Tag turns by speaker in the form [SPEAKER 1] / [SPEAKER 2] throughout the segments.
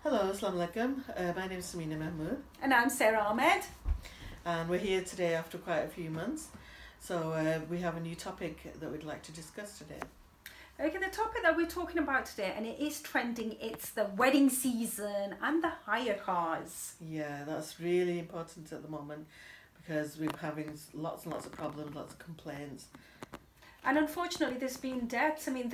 [SPEAKER 1] Hello, Assalamu alaikum. My name is Samina Mahmood,
[SPEAKER 2] And I'm Sarah Ahmed.
[SPEAKER 1] and we're here today after quite a few months. So we have a new topic that we'd like to discuss today.
[SPEAKER 2] Okay, the topic that we're talking about today, and it is trending, it's the wedding season and the hire cars.
[SPEAKER 1] Yeah, that's really important at the moment because we're having lots and lots of problems, lots of complaints.
[SPEAKER 2] And unfortunately, there's been deaths. I mean,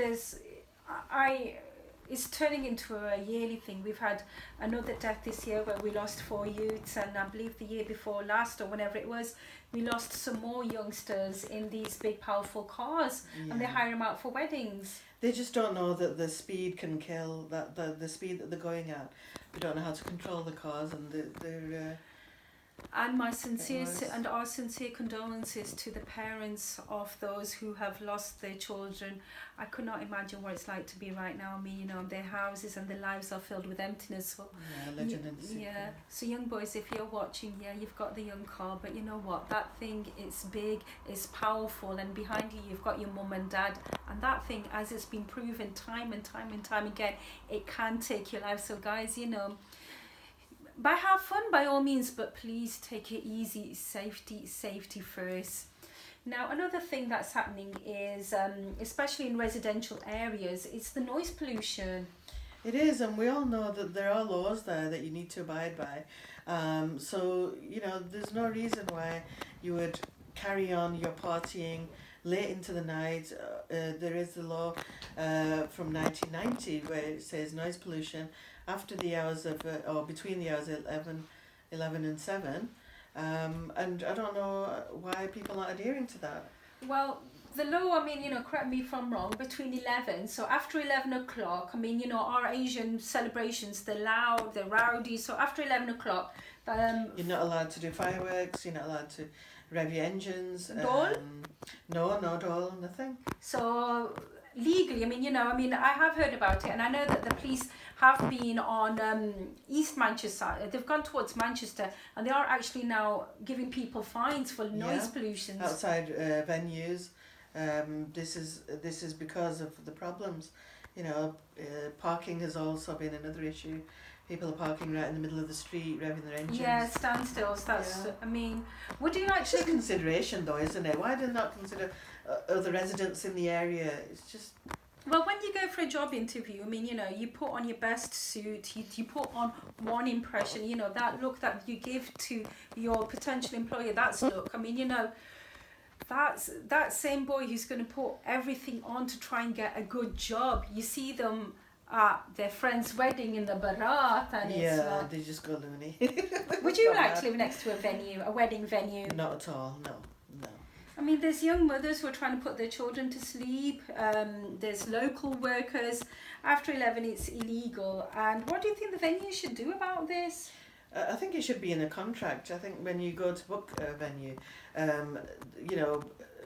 [SPEAKER 2] it's turning into a yearly thing. We've had another death this year where we lost 4 youths, and I believe the year before last or whenever it was, we lost some more youngsters in these big powerful cars, and they hire them out for weddings.
[SPEAKER 1] They just don't know that the speed can kill, that the speed that they're going at. They don't know how to control the cars, and they're
[SPEAKER 2] And our sincere condolences to the parents of those who have lost their children. I could not imagine what it's like to be right now. I mean, their houses and their lives are filled with emptiness. So,
[SPEAKER 1] legend and secret.
[SPEAKER 2] Yeah. So young boys, if you're watching, you've got the young car, but you know what? That thing, it's big, it's powerful, and behind you, you've got your mum and dad. And that thing, as it's been proven time and time again, it can take your life. So guys, have fun by all means, but please take it easy. Safety first. Now, another thing that's happening is, especially in residential areas, it's the noise pollution.
[SPEAKER 1] It is, and we all know that there are laws there that you need to abide by. So, there's no reason why you would carry on your partying late into the night. There is the law from 1990 where it says noise pollution after the hours of, or between the hours of 11 and 7. And I don't know why people aren't adhering to that.
[SPEAKER 2] Well, the law, correct me if I'm wrong, between 11, so after 11 o'clock, our Asian celebrations, they're loud, they're rowdy, so after 11 o'clock...
[SPEAKER 1] you're not allowed to do fireworks, you're not allowed to rev your engines.
[SPEAKER 2] Dole?
[SPEAKER 1] No dole, nothing.
[SPEAKER 2] So... legally, I have heard about it, and I know that the police have been on East Manchester. They've gone towards Manchester, and they are actually now giving people fines for noise pollution
[SPEAKER 1] outside venues. This is because of the problems. Parking has also been another issue. People are parking right in the middle of the street, revving their engines.
[SPEAKER 2] Yeah, standstills. Would you actually...
[SPEAKER 1] It's a consideration though, isn't it? Why do they not consider other residents in the area? It's just...
[SPEAKER 2] Well, when you go for a job interview, you put on your best suit, you put on one impression, that look that you give to your potential employer, that's look. That's that same boy who's going to put everything on to try and get a good job. You see them at their friend's wedding in the Barat, and it's like...
[SPEAKER 1] they just go loony.
[SPEAKER 2] Would you like to live next to a wedding venue?
[SPEAKER 1] Not at all, no.
[SPEAKER 2] There's young mothers who are trying to put their children to sleep. There's local workers. After 11, it's illegal. And what do you think the venue should do about this?
[SPEAKER 1] I think it should be in a contract. I think when you go to book a venue,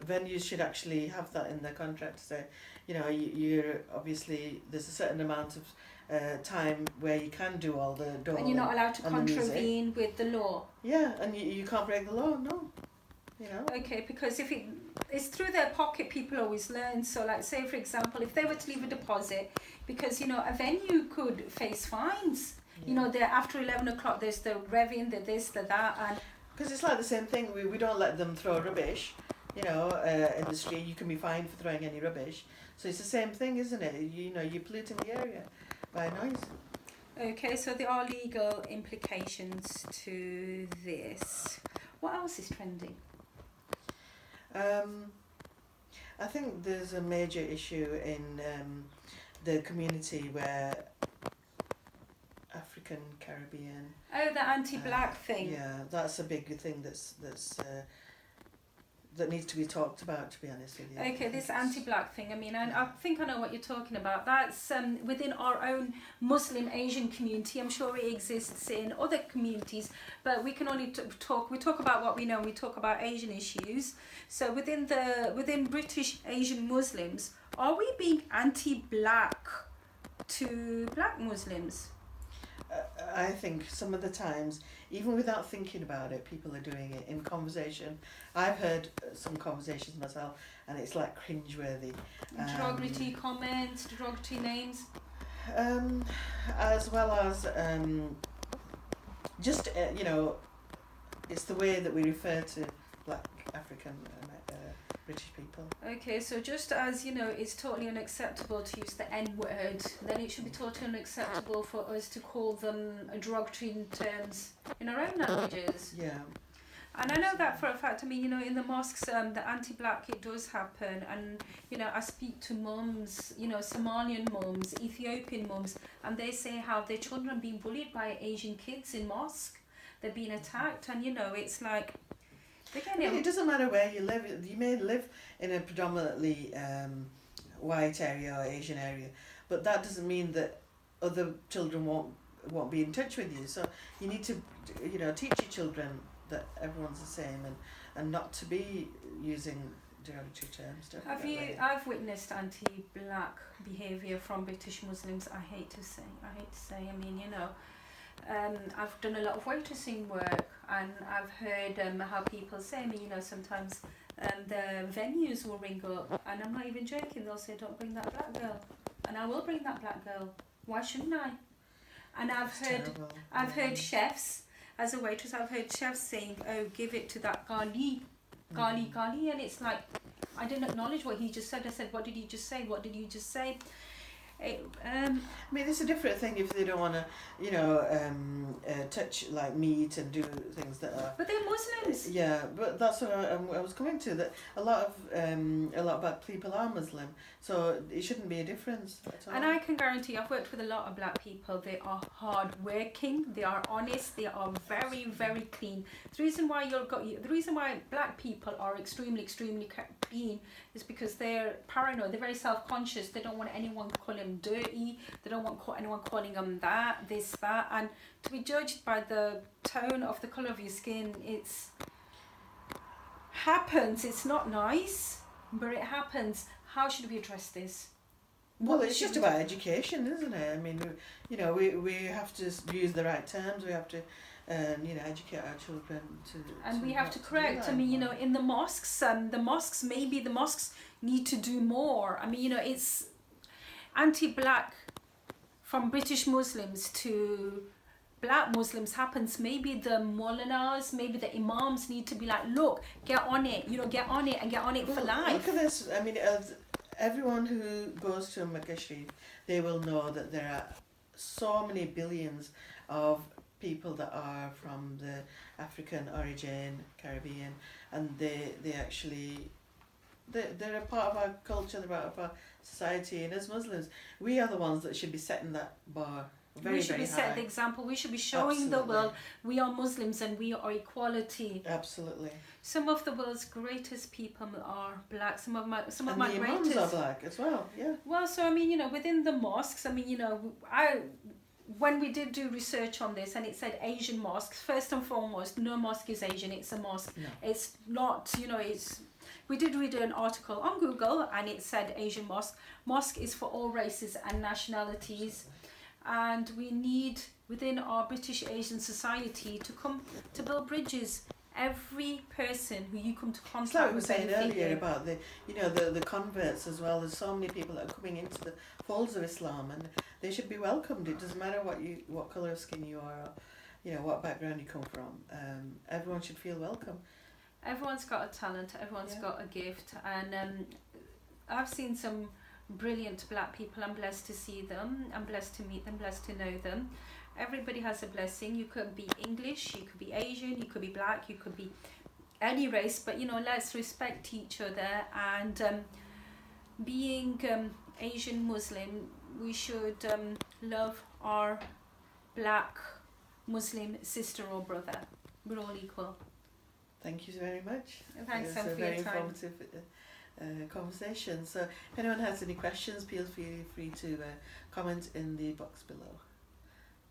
[SPEAKER 1] venues should actually have that in their contract. So, you're obviously, there's a certain amount of time where you can do all the door.
[SPEAKER 2] And you're not allowed to contravene with the law.
[SPEAKER 1] Yeah, and you can't break the law, no.
[SPEAKER 2] Okay, because if it's through their pocket, people always learn. So, like, say for example, if they were to leave a deposit, because a venue could face fines. After 11 o'clock, there's the revving, the this, the that, and
[SPEAKER 1] because it's like the same thing. We don't let them throw rubbish, in the street. You can be fined for throwing any rubbish. So it's the same thing, isn't it? You're polluting the area by noise.
[SPEAKER 2] Okay, so there are legal implications to this. What else is trending?
[SPEAKER 1] I think there's a major issue in the community where African Caribbean.
[SPEAKER 2] Oh, the anti-black thing.
[SPEAKER 1] Yeah, that's a big thing that needs to be talked about, to be honest with you.
[SPEAKER 2] Okay, this anti-black thing. I think I know what you're talking about. That's within our own Muslim Asian community. I'm sure it exists in other communities, but we can only talk. We talk about what we know. We talk about Asian issues. So within British Asian Muslims, are we being anti-black to black Muslims?
[SPEAKER 1] I think some of the times, even without thinking about it, people are doing it in conversation. I've heard some conversations myself, and it's like cringeworthy.
[SPEAKER 2] Derogatory comments, derogatory names.
[SPEAKER 1] As well as just it's the way that we refer to Black African British people.
[SPEAKER 2] Okay, so just as it's totally unacceptable to use the N word, then it should be totally unacceptable for us to call them derogatory terms in our own languages.
[SPEAKER 1] Yeah.
[SPEAKER 2] And I know that for a fact. I mean, in the mosques, the anti-black, it does happen. And, I speak to mums, Somalian mums, Ethiopian mums, and they say how their children are being bullied by Asian kids in mosque. They're being attacked, and, it's like...
[SPEAKER 1] It doesn't matter where you live. You may live in a predominantly white area or Asian area, but that doesn't mean that other children won't be in touch with you. So you need to, teach your children that everyone's the same and not to be using derogatory terms. Definitely.
[SPEAKER 2] I've witnessed anti-black behaviour from British Muslims. I hate to say. I mean, I've done a lot of waitressing work, and I've heard how people say, sometimes the venues will ring up, and I'm not even joking, they'll say, don't bring that black girl. And I will bring that black girl. Why shouldn't I? And I've heard chefs, as a waitress, I've heard chefs saying, oh, give it to that gali, and it's like, I didn't acknowledge what he just said. I said, what did he just say? What did you just say?
[SPEAKER 1] I mean, it's a different thing if they don't want to, touch like meat and do things that are.
[SPEAKER 2] But they're Muslims.
[SPEAKER 1] Yeah, but that's what I was coming to. That a lot of black people are Muslim, so it shouldn't be a difference at all.
[SPEAKER 2] And I can guarantee, I've worked with a lot of black people. They are hard working. They are honest. They are very, very clean. The reason why black people are extremely, extremely clean is because they're paranoid. They're very self-conscious. They don't want anyone calling them dirty. They don't want anyone calling them that, this, that. And to be judged by the tone of the colour of your skin, it's happens. It's not nice, but it happens. How should we address this?
[SPEAKER 1] Well, it's just about education, isn't it? I mean, we have to use the right terms. We have to educate our children
[SPEAKER 2] and we have to correct. I mean, in the mosques, maybe the mosques need to do more. I mean, it's anti-black from British Muslims to black Muslims happens. Maybe the mullanas, maybe the imams need to be like, look, get on it, get on it and get on it for life.
[SPEAKER 1] Look at this. I mean, everyone who goes to Mecca Sharif, they will know that there are so many billions of people that are from the African origin, Caribbean, and they're a part of our culture, they're part of our society, and as Muslims, we are the ones that should be setting that bar very,
[SPEAKER 2] we should
[SPEAKER 1] very
[SPEAKER 2] be
[SPEAKER 1] high.
[SPEAKER 2] setting the example. We should be showing the world we are Muslims and we are equality.
[SPEAKER 1] Absolutely.
[SPEAKER 2] Some of the world's greatest people are black. Some of my
[SPEAKER 1] the
[SPEAKER 2] greatest
[SPEAKER 1] imams are black as well. Yeah.
[SPEAKER 2] Well, so I mean, within the mosques, I mean, when we did do research on this and it said Asian mosques, first and foremost, no mosque is Asian, it's a mosque. No. It's not, we did read an article on Google and it said Asian mosque. Mosque is for all races and nationalities. And we need, within our British Asian society, to come to build bridges. Every person who you come to contact
[SPEAKER 1] it's like we were
[SPEAKER 2] with,
[SPEAKER 1] saying earlier about the converts as well. There's so many people that are coming into the folds of Islam, and they should be welcomed. It doesn't matter what colour of skin you are, or what background you come from. Everyone should feel welcome.
[SPEAKER 2] Everyone's got a talent. Everyone's got a gift, and I've seen some brilliant black people. I'm blessed to see them. I'm blessed to meet them. Blessed to know them. Everybody has a blessing. You could be English, you could be Asian, you could be black, you could be any race, but let's respect each other. And being Asian Muslim, we should love our black Muslim sister or brother. We're all equal.
[SPEAKER 1] Thank you very much.
[SPEAKER 2] Thanks, Sam, for your time.
[SPEAKER 1] Very informative conversation. So if anyone has any questions, feel free to comment in the box below.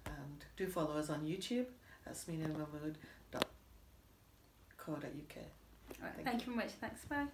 [SPEAKER 1] And do follow us on YouTube at sminamahmood.co.uk.
[SPEAKER 2] Thank you very much. Thanks. Bye.